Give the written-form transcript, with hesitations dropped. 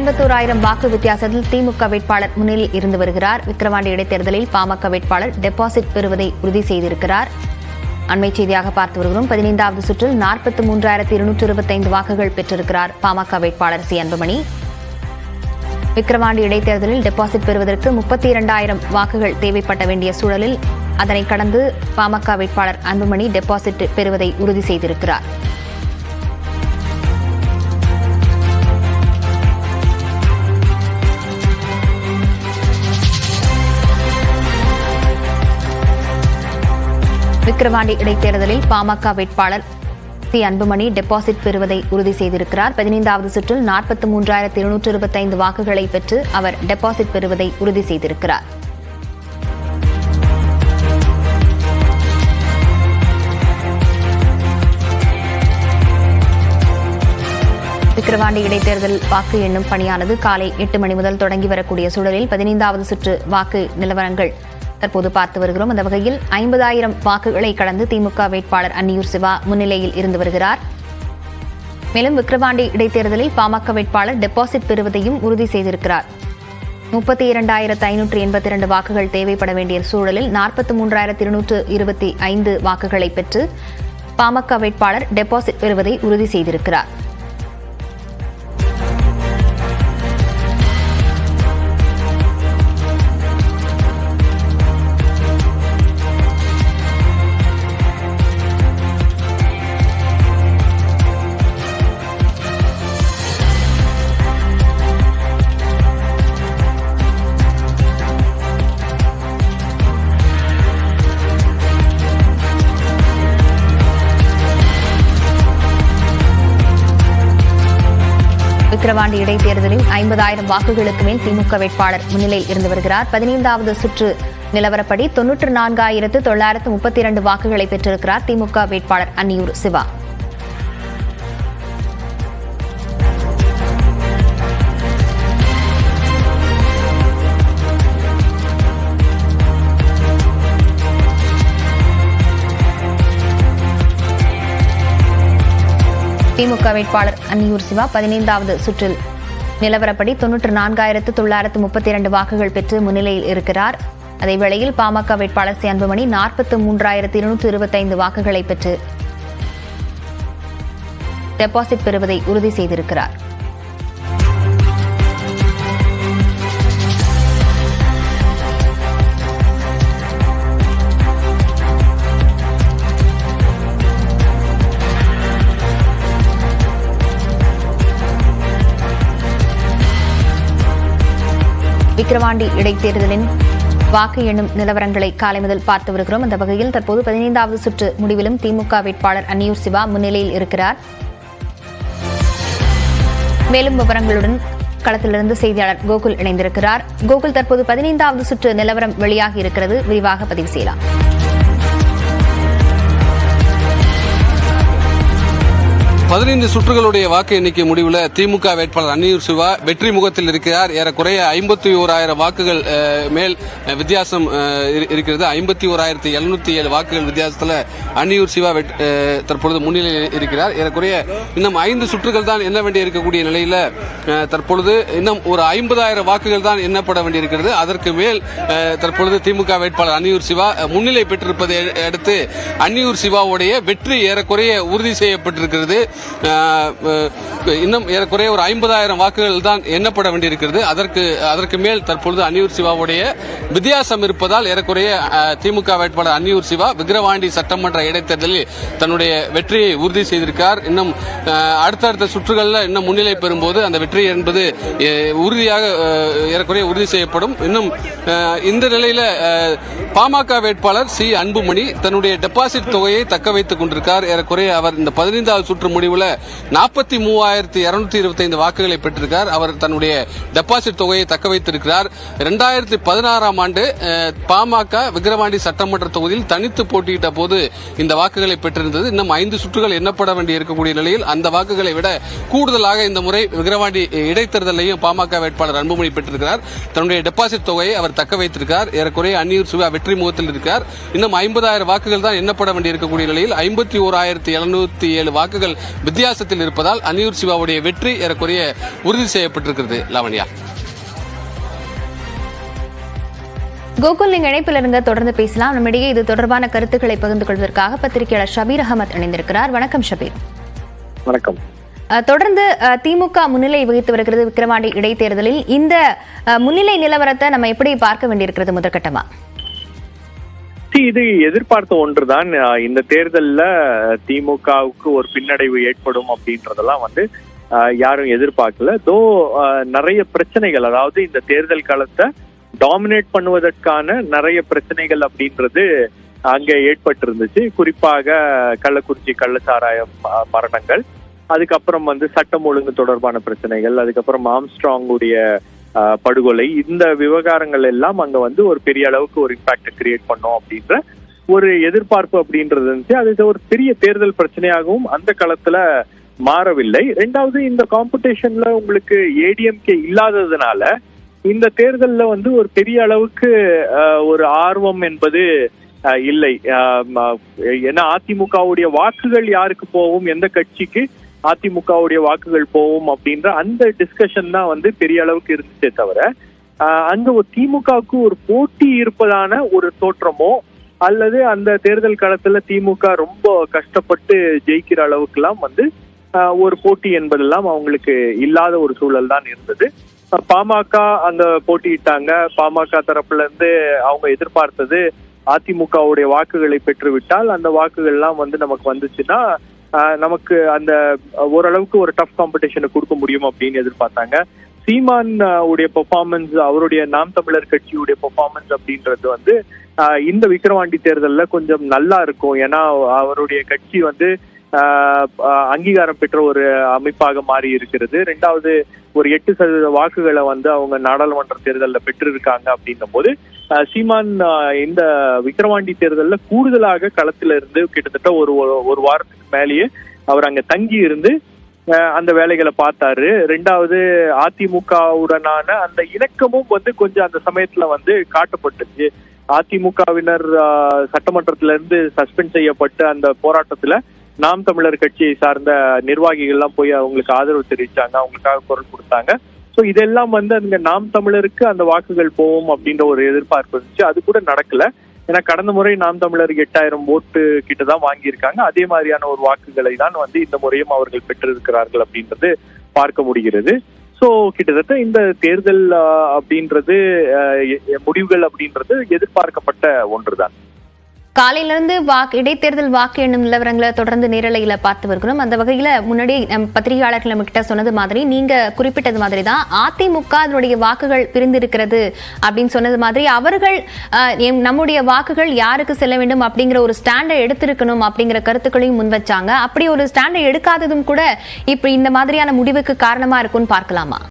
51,000 வாக்கு வித்தியாசத்தில் திமுக வேட்பாளர் முன்னிலையில் இருந்து வருகிறார். விக்கிரவாண்டி இடைத்தேர்தலில் பாமக வேட்பாளர் டெபாசிட் பெறுவதை உறுதி செய்திருக்கிறார். அண்மை செய்தியாக பார்த்து வருகிறோம். 15வது சுற்றில் 43,225 வாக்குகள் பெற்றிருக்கிறார் பாமக வேட்பாளர் சி அன்புமணி. விக்கிரவாண்டி இடைத்தேர்தலில் டெபாசிட் பெறுவதற்கு 32,000 வாக்குகள் தேவைப்பட வேண்டிய சூழலில் அதனை கடந்து பாமக வேட்பாளர் அன்புமணி டெபாசிட் பெறுவதை உறுதி செய்திருக்கிறார். விக்கிரவாண்டி இடைத்தேர்தலில் பாமக வேட்பாளர் சி அன்புமணி டெபாசிட் பெறுவதை உறுதி செய்திருக்கிறார். 15வது சுற்றில் 43,225 வாக்குகளை பெற்று அவர் டெபாசிட் பெறுவதை உறுதி செய்திருக்கிறார். விக்கிரவாண்டி இடைத்தேர்தல் வாக்கு எண்ணும் பணியானது காலை 8 மணி முதல் தொடங்கி வரக்கூடிய சூழலில் 15வது சுற்று வாக்கு நிலவரங்கள் தற்போது பார்த்து வருகிறோம். அந்த வகையில் 50,000 வாக்குகளை கடந்து திமுக வேட்பாளர் அன்னியூர் சிவா முன்னிலையில் இருந்து வருகிறார். மேலும் விக்கிரவாண்டி இடைத்தேர்தலில் பாமக வேட்பாளர் டெபாசிட் பெறுவதையும் உறுதி செய்திருக்கிறார். 32,582 வாக்குகள் தேவைப்பட வேண்டிய சூழலில் 43,225 வாக்குகளை பெற்று பாமக வேட்பாளர் டெபாசிட் பெறுவதை உறுதி செய்திருக்கிறார். விக்கிரவாண்டி இடைத்தேர்தலில் 50,000 வாக்குகளுக்கு மேல் திமுக வேட்பாளர் முன்னிலையில் இருந்து வருகிறார். 15வது சுற்று நிலவரப்படி 94,932 வாக்குகளை பெற்றிருக்கிறார் திமுக வேட்பாளர் அன்னியூர் சிவா. திமுக வேட்பாளர் அன்னியூர் சிவா 15வது சுற்றில் நிலவரப்படி 94,932 வாக்குகள் பெற்று முன்னிலையில் இருக்கிறார். அதேவேளையில் பாமக வேட்பாளர் சி அன்புமணி 43,225 வாக்குகளை பெற்று டெபாசிட் பெறுவதை உறுதி செய்திருக்கிறார். விக்கிரவாண்டி இடைத்தேர்தலின் வாக்கு எண்ணும் நிலவரங்களை காலை முதல் பார்த்து வருகிறோம். அந்த வகையில் தற்போது 15வது சுற்று முடிவிலும் திமுக வேட்பாளர் அன்னியூர் சிவா முன்னிலையில் இருக்கிறார். மேலும் விவரங்களுடன் களத்திலிருந்து செய்தியாளர் கோகுல் இணைந்திருக்கிறார். கோகுல், தற்போது 15வது சுற்று நிலவரம் வெளியாகி இருக்கிறது, விரிவாக பதிவு செய்யலாம். 15 சுற்றுகளுடைய வாக்கு எண்ணிக்கை முடிவில் திமுக வேட்பாளர் அன்னியூர் சிவா வெற்றி முகத்தில் இருக்கிறார். ஏறக்குறைய 51,000 வாக்குகள் மேல் வித்தியாசம் இருக்கிறது. 51,707 வாக்குகள் வித்தியாசத்தில் அன்னியூர் சிவா தற்பொழுது முன்னிலையில் இருக்கிறார். ஏறக்குறைய இன்னும் 5 சுற்றுகள் தான் எண்ண வேண்டி இருக்கக்கூடிய நிலையில் தற்பொழுது இன்னும் ஒரு 50,000 வாக்குகள் தான் எண்ணப்பட வேண்டியிருக்கிறது. அதற்கு மேல் தற்பொழுது திமுக வேட்பாளர் அன்னியூர் சிவா முன்னிலை பெற்றிருப்பதை அடுத்து அன்னியூர் சிவாவுடைய வெற்றி ஏறக்குறைய உறுதி செய்யப்பட்டிருக்கிறது. இன்னும் ஏறக்குறைய ஒரு 50,000 வாக்குகள் தான் எண்ணப்பட வேண்டியிருக்கிறது. அதற்கு மேல் தற்பொழுது அன்னியூர் சிவாவுடைய வித்தியாசம் இருப்பதால் ஏறக்குறைய திமுக வேட்பாளர் அன்னியூர் சிவா விக்கிரவாண்டி சட்டமன்ற இடைத்தேர்தலில் தன்னுடைய வெற்றியை உறுதி செய்திருக்கிறார். இன்னும் அடுத்தடுத்த சுற்றுகளில் இன்னும் முன்னிலை பெறும்போது அந்த வெற்றி என்பது உறுதியாக ஏறக்குறைய உறுதி செய்யப்படும். இன்னும் இந்த நிலையில பாமக வேட்பாளர் சி அன்புமணி தன்னுடைய டெபாசிட் தொகையை தக்க வைத்துக் கொண்டிருக்கார். ஏறக்குறைய அவர் இந்த 15வது சுற்று முடிவில் 43,225 வாக்குகளை பெற்றிருக்கார். அவர் தன்னுடைய டெபாசிட் தொகையை தக்க வைத்திருக்கிறார். 2016ஆம் ஆண்டு பாமக விக்கிரவாண்டி சட்டமன்ற தொகுதியில் தனித்து போட்டியிட்ட போது இந்த வாக்குகளை பெற்றிருந்தது. இன்னும் 5 சுற்றுகள் எண்ணப்பட வேண்டி இருக்கக்கூடிய நிலையில் அந்த வாக்குகளை விட கூடுதலாக இந்த முறை விக்கிரவாண்டி இடைத்தேர்தலையும் பாமக வேட்பாளர் அன்புமணி பெற்றிருக்கிறார். தன்னுடைய டெபாசிட் தொகையை அவர் தக்க வைத்திருக்கிறார். ஏறக்குறைய அன்னியூர் சிவா வெற்றி முகத்தில் இருக்கிறார். இன்னும் 50,000 வாக்குகள் தான் எண்ணப்பட வேண்டி இருக்கக்கூடிய நிலையில் 51,707 வாக்குகள் வித்தியாசத்தில் இருப்பதால் அன்னியூர் சிவாவுடைய வெற்றி ஏறக்குறைய உறுதி செய்யப்பட்டிருக்கிறது. லாவண்யா. கோகுல், நீங்க இணைப்பில் இருங்க, தொடர்ந்து பேசலாம். நம்மிடையே இது தொடர்பான கருத்துக்களை பகிர்ந்து கொள்வதற்காக பத்திரிகையாளர் ஷபீர் அகமத் இணைந்திருக்கிறார். வணக்கம் ஷபீர். வணக்கம். தொடர்ந்து திமுக முன்னிலை வகித்து வருகிறது விக்கிரவாண்டி இடைத்தேர்தலில். இந்த முன்னிலை நிலவரத்தை நம்ம எப்படி பார்க்க வேண்டியிருக்கிறது முதற்கட்டமா? இது எதிர்பார்த்த ஒன்றுதான். இந்த தேர்தலில் திமுகவுக்கு ஒரு பின்னடைவு ஏற்படும் அப்படின்றதெல்லாம் யாரும் எதிர்பார்க்கல. நிறைய பிரச்சனைகள், அதாவது இந்த தேர்தல் காலத்தை டாமினேட் பண்ணுவதற்கான நிறைய பிரச்சனைகள் அப்படின்றது அங்க ஏற்பட்டிருந்துச்சு. குறிப்பாக கள்ளக்குறிச்சி கள்ளச்சாராய மரணங்கள், அதுக்கப்புறம் சட்டம் ஒழுங்கு தொடர்பான பிரச்சனைகள், அதுக்கப்புறம் ஆம்ஸ்ட்ராங்குடைய படுகொலை, இந்த விவகாரங்கள் எல்லாம் அங்க ஒரு பெரிய அளவுக்கு ஒரு இம்பாக்ட் கிரியேட் பண்ணோம் அப்படின்ற ஒரு எதிர்பார்ப்பு அப்படின்றது இருந்துச்சு. அது ஒரு பெரிய தேர்தல் பிரச்சனையாகவும் அந்த களத்துல மாறவில்லை. ரெண்டாவது, இந்த காம்படிஷன்ல உங்களுக்கு ஏடிஎம்கே இல்லாததுனால இந்த தேர்தலில் ஒரு பெரிய அளவுக்கு ஒரு ஆர்வம் என்பது இல்லை. ஏன்னா அதிமுகவுடைய வாக்குகள் யாருக்கு போகும், எந்த கட்சிக்கு அதிமுகவுடைய வாக்குகள் போகும் அப்படின்ற அந்த டிஸ்கஷன் தான் பெரிய அளவுக்கு இருந்துச்சே தவிர அங்க ஒரு திமுகவுக்கு ஒரு போட்டி இருப்பதான ஒரு தோற்றமோ அல்லது அந்த தேர்தல் காலத்துல திமுக ரொம்ப கஷ்டப்பட்டு ஜெயிக்கிற அளவுக்குலாம் ஒரு போட்டி என்பதெல்லாம் அவங்களுக்கு இல்லாத ஒரு சூழல் தான் இருந்தது. பாமக அங்க போட்டியிட்டாங்க. பாமக தரப்புல இருந்து அவங்க எதிர்பார்த்தது அதிமுகவுடைய வாக்குகளை பெற்றுவிட்டால் அந்த வாக்குகள் எல்லாம் நமக்கு வந்துச்சுன்னா நமக்கு அந்த ஓரளவுக்கு ஒரு டஃப் காம்படிஷனை கொடுக்க முடியும் அப்படின்னு எதிர்பார்த்தாங்க. சீமான் உடைய பெர்ஃபார்மன்ஸ், அவருடைய நாம் தமிழர் கட்சியுடைய பெர்ஃபார்மன்ஸ் அப்படின்றது இந்த விக்கிரவாண்டி தேர்தலில் கொஞ்சம் நல்லா இருக்கும். ஏன்னா அவருடைய கட்சி அங்கீகாரம் பெற்ற ஒரு அமைப்பாக மாறி இருக்கிறது. ரெண்டாவது, ஒரு 8% வாக்குகளை அவங்க நாடாளுமன்ற தேர்தலில் பெற்றிருக்காங்க அப்படின்னும் போது சீமான் இந்த விக்கிரவாண்டி தேர்தலில் கூடுதலாக களத்துல இருந்து கிட்டத்தட்ட ஒரு வாரத்துக்கு மேலேயே அவர் அங்க தங்கி இருந்து அந்த வேலைகளை பார்த்தாரு. ரெண்டாவது, அதிமுகவுடனான அந்த இணக்கமும் கொஞ்சம் அந்த சமயத்துல காட்டப்பட்டுச்சு. அதிமுகவினர் சட்டமன்றத்தில இருந்து சஸ்பெண்ட் செய்யப்பட்ட அந்த போராட்டத்துல நாம் தமிழர் கட்சியை சார்ந்த நிர்வாகிகள் எல்லாம் போய் அவங்களுக்கு ஆதரவு தெரிவிச்சாங்க, அவங்களுக்காக குரல் கொடுத்தாங்க. ஸோ இதெல்லாம் அங்க நாம் தமிழருக்கு அந்த வாக்குகள் போகும் அப்படின்ற ஒரு எதிர்பார்ப்பு இருந்துச்சு. அது கூட நடக்கல. ஏன்னா கடந்த முறை நாம் தமிழருக்கு 8000 ஓட்டு கிட்டதான் வாங்கியிருக்காங்க. அதே மாதிரியான ஒரு வாக்குகளை தான் இந்த முறையும் அவர்கள் பெற்றிருக்கிறார்கள் அப்படின்றது பார்க்க முடிகிறது. ஸோ கிட்டத்தட்ட இந்த தேர்தல் அப்படின்றது முடிவுகள் அப்படின்றது எதிர்பார்க்கப்பட்ட ஒன்றுதான். காலையிலிருந்து இடைத்தேர்தல் வாக்கு எண்ணும் நிலவரங்களை தொடர்ந்து நேரலையில பார்த்து வருகிறோம். அந்த வகையில முன்னாடி பத்திரிகையாளர்கள் நம்ம கிட்ட சொன்னது மாதிரி, நீங்க குறிப்பிட்டது மாதிரி தான் அதிமுக அதனுடைய வாக்குகள் பிரிந்திருக்கிறது அப்படின்னு சொன்னது மாதிரி, அவர்கள் நம்முடைய வாக்குகள் யாருக்கு செல்ல வேண்டும் அப்படிங்கிற ஒரு ஸ்டாண்டை எடுத்திருக்கணும் அப்படிங்கிற கருத்துக்களையும் முன் வச்சாங்க. அப்படி ஒரு ஸ்டாண்டை எடுக்காததும் கூட இப்ப இந்த மாதிரியான முடிவுக்கு காரணமா இருக்கும்னு பார்க்கலாமா?